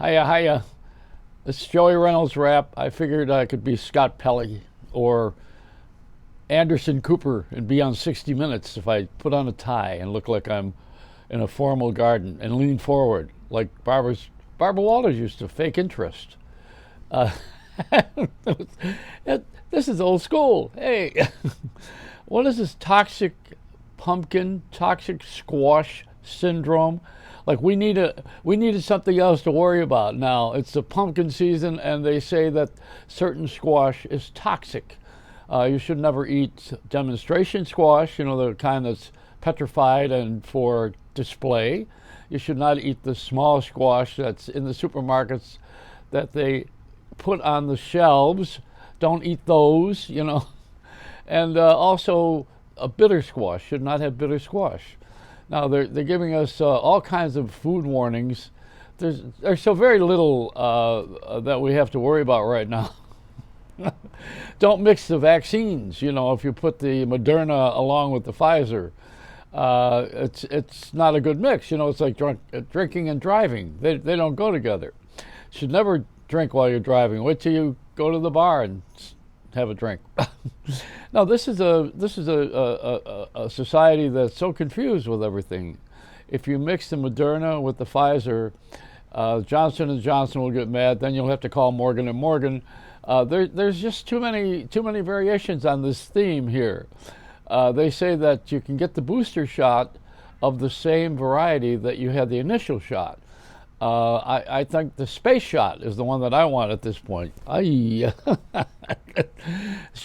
Hiya, hiya. It's Joey Reynolds rap. I figured I could be Scott Pelley or Anderson Cooper and be on 60 Minutes if I put on a tie and look like I'm in a formal garden and lean forward like Barbara Walters used to, fake interest. Uh, this is old school. Hey, what is this toxic pumpkin, toxic squash syndrome? Like we needed something else to worry about now. It's the pumpkin season, and they say that certain squash is toxic. You should never eat demonstration squash, the kind that's petrified and for display. You should not eat the small squash that's in the supermarkets that they put on the shelves. Don't eat those, And also, a bitter squash should not have bitter squash. Now they're giving us all kinds of food warnings. There's so very little that we have to worry about right now. Don't mix the vaccines. If you put the Moderna along with the Pfizer, it's not a good mix. It's like drinking and driving. They don't go together. Should never drink while you're driving. Wait till you go to the bar and have a drink. No, this is a society that's so confused with everything. If you mix the Moderna with the Pfizer, Johnson and Johnson will get mad. Then you'll have to call Morgan and Morgan. There's just too many variations on this theme here. They say that you can get the booster shot of the same variety that you had the initial shot. I think the space shot is the one that I want at this point.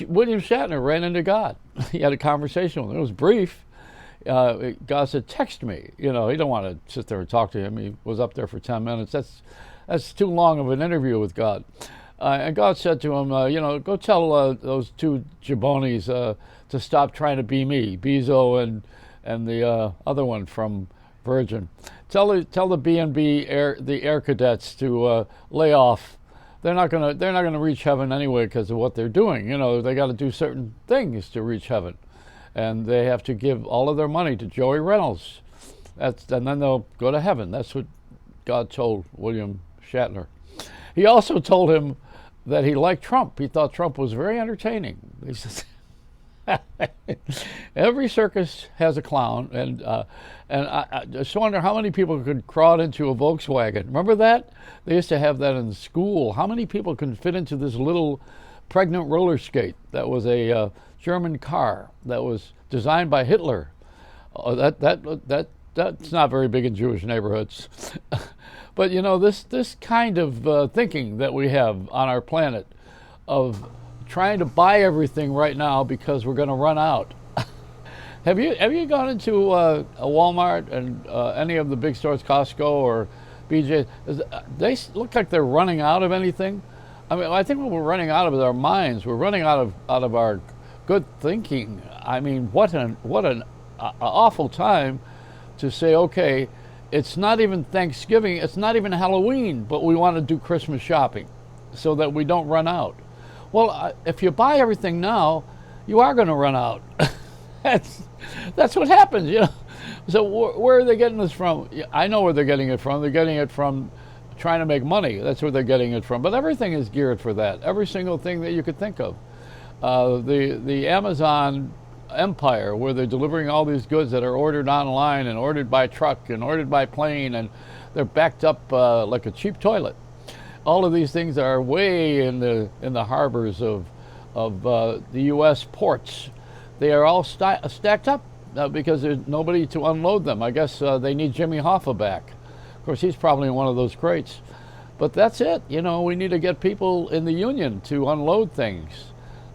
William Shatner ran into God. He had a conversation with him. It was brief. God said, text me. He don't want to sit there and talk to him. He was up there for 10 minutes. That's too long of an interview with God. And God said to him, go tell those two jabronis to stop trying to be me, Bezo and the other one from Virgin. Tell the B&B the air cadets to lay off. They're not gonna reach heaven anyway because of what they're doing. They got to do certain things to reach heaven, and they have to give all of their money to Joey Reynolds. And then they'll go to heaven. That's what God told William Shatner. He also told him that he liked Trump. He thought Trump was very entertaining. He says, every circus has a clown, and I just wonder how many people could crawl into a Volkswagen. Remember that? They used to have that in school. How many people can fit into this little pregnant roller skate? That was a German car that was designed by Hitler. That's not very big in Jewish neighborhoods. But this kind of thinking that we have on our planet of trying to buy everything right now because we're going to run out. Have you gone into a Walmart and any of the big stores, Costco or BJ? They look like they're running out of anything. I mean, I think we're running out of our minds. We're running out of our good thinking. I mean, what an awful time to say, okay, it's not even Thanksgiving, it's not even Halloween, but we want to do Christmas shopping so that we don't run out. Well, if you buy everything now, you are going to run out. That's what happens, So where are they getting this from? I know where they're getting it from. They're getting it from trying to make money. That's where they're getting it from. But everything is geared for that. Every single thing that you could think of. The Amazon empire, where they're delivering all these goods that are ordered online and ordered by truck and ordered by plane, and they're backed up like a cheap toilet. All of these things are way in the harbors of the U.S. ports. They are all stacked up because there's nobody to unload them. I guess they need Jimmy Hoffa back. Of course, he's probably in one of those crates. But that's it. We need to get people in the union to unload things.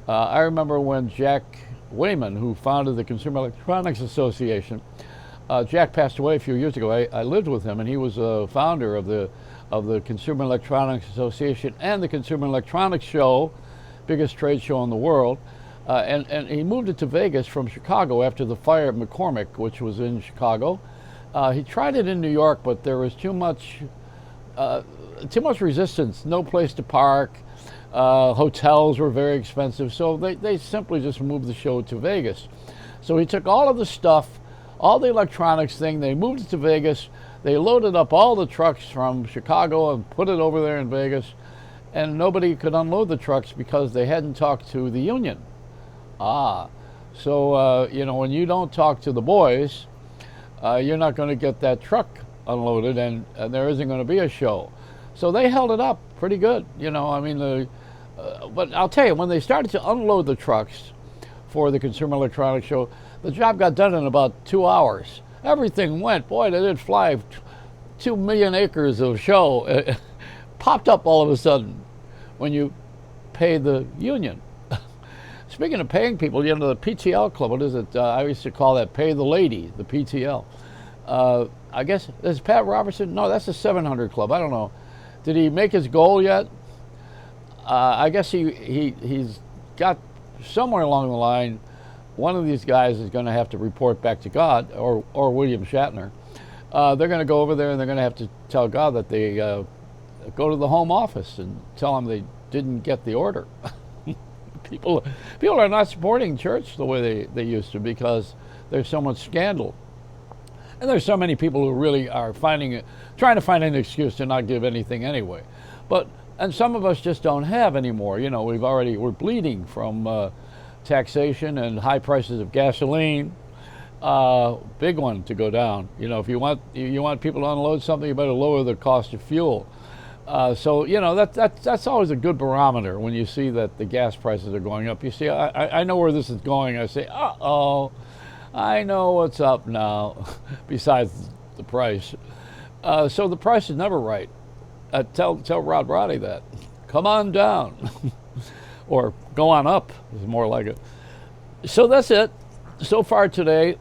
I remember when Jack Wayman, who founded the Consumer Electronics Association, Jack passed away a few years ago. I lived with him, and he was a founder of the Consumer Electronics Association and the Consumer Electronics Show, biggest trade show in the world. And he moved it to Vegas from Chicago after the fire at McCormick, which was in Chicago. He tried it in New York, but there was too much resistance. No place to park. Hotels were very expensive, so they simply just moved the show to Vegas. So he took all of the stuff, all the electronics thing, they moved it to Vegas. They loaded up all the trucks from Chicago and put it over there in Vegas, and nobody could unload the trucks because they hadn't talked to the union. So when you don't talk to the boys, you're not going to get that truck unloaded, and there isn't going to be a show. So they held it up pretty good. But I'll tell you, when they started to unload the trucks for the Consumer Electronics Show, the job got done in about 2 hours. Everything went. Boy, they did fly 2 million acres of show. It popped up all of a sudden when you pay the union. Speaking of paying people, the PTL club, what is it? I used to call that Pay the Lady, the PTL. I guess, is Pat Robertson? No, that's the 700 Club. I don't know. Did he make his goal yet? I guess he's got somewhere along the line, one of these guys is going to have to report back to God, or William Shatner. They're going to go over there and they're going to have to tell God that they go to the home office and tell them they didn't get the order. People are not supporting church the way they used to because there's so much scandal. And there's so many people who really are trying to find an excuse to not give anything anyway. And some of us just don't have anymore. We're bleeding from taxation and high prices of gasoline. Big one to go down. If you want people to unload something, you better lower the cost of fuel. That's always a good barometer when you see that the gas prices are going up. You see, I know where this is going. I say, uh-oh, I know what's up now, besides the price. So the price is never right. Tell Rod Roddy that. Come on down. Or go on up is more like it. So that's it so far today,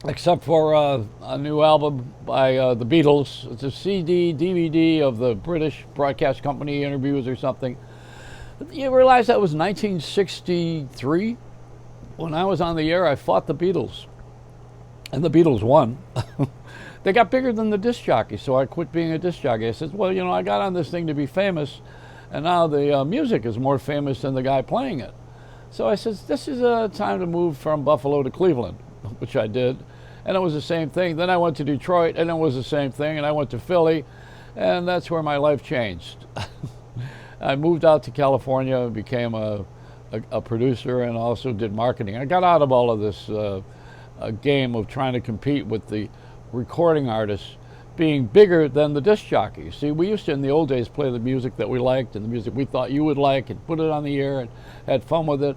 except for a new album by the Beatles. It's a CD, DVD of the British Broadcast Company interviews or something. You realize that was 1963? When I was on the air, I fought the Beatles. And the Beatles won. They got bigger than the disc jockey, so I quit being a disc jockey. I said, well, I got on this thing to be famous, and now the music is more famous than the guy playing it. So I said, this is a time to move from Buffalo to Cleveland, which I did. And it was the same thing. Then I went to Detroit, and it was the same thing. And I went to Philly, and that's where my life changed. I moved out to California, became a producer, and also did marketing. I got out of all of this game of trying to compete with the recording artists being bigger than the disc jockeys. See, we used to, in the old days, play the music that we liked and the music we thought you would like and put it on the air and had fun with it.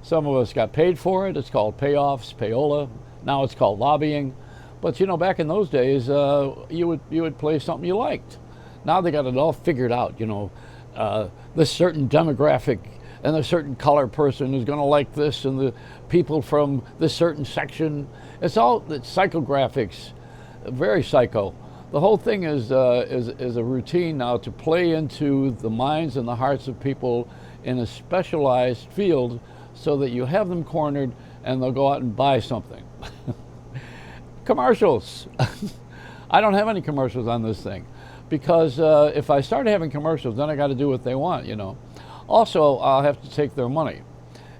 Some of us got paid for it. It's called payoffs, payola. Now it's called lobbying. But back in those days, you would play something you liked. Now they got it all figured out. This certain demographic and a certain color person is going to like this, and the people from this certain section. It's psychographics, very psycho. The whole thing is a routine now to play into the minds and the hearts of people in a specialized field, so that you have them cornered and they'll go out and buy something. Commercials. I don't have any commercials on this thing because if I start having commercials, then I got to do what they want, Also, I'll have to take their money.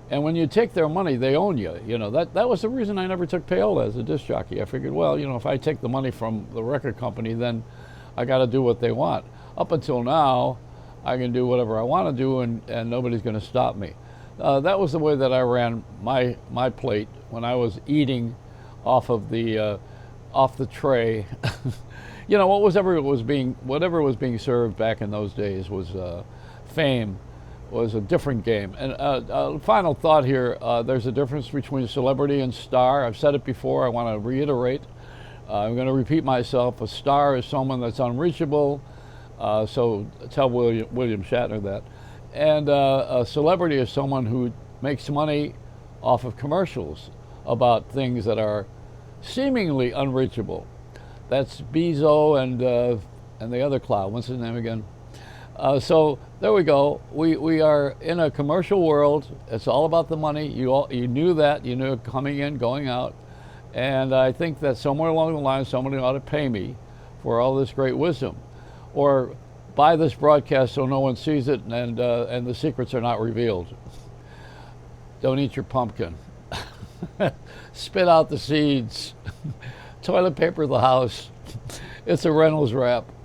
And when you take their money, they own you. That was the reason I never took payola as a disc jockey. I figured, well, if I take the money from the record company, then I got to do what they want. Up until now, I can do whatever I want to do, and nobody's going to stop me. That was the way that I ran my plate when I was eating off the tray. Whatever was being served back in those days was fame. Was a different game. And final thought here, there's a difference between celebrity and star. I've said it before, I want to reiterate. I'm going to repeat myself. A star is someone that's unreachable, so tell William Shatner that. And a celebrity is someone who makes money off of commercials about things that are seemingly unreachable. That's Bezos and the other clown. What's his name again? So there we go. We are in a commercial world. It's all about the money. You knew that. You knew it coming in, going out. And I think that somewhere along the line, somebody ought to pay me for all this great wisdom, or buy this broadcast so no one sees it and the secrets are not revealed. Don't eat your pumpkin. Spit out the seeds. Toilet paper the house. It's a Reynolds wrap.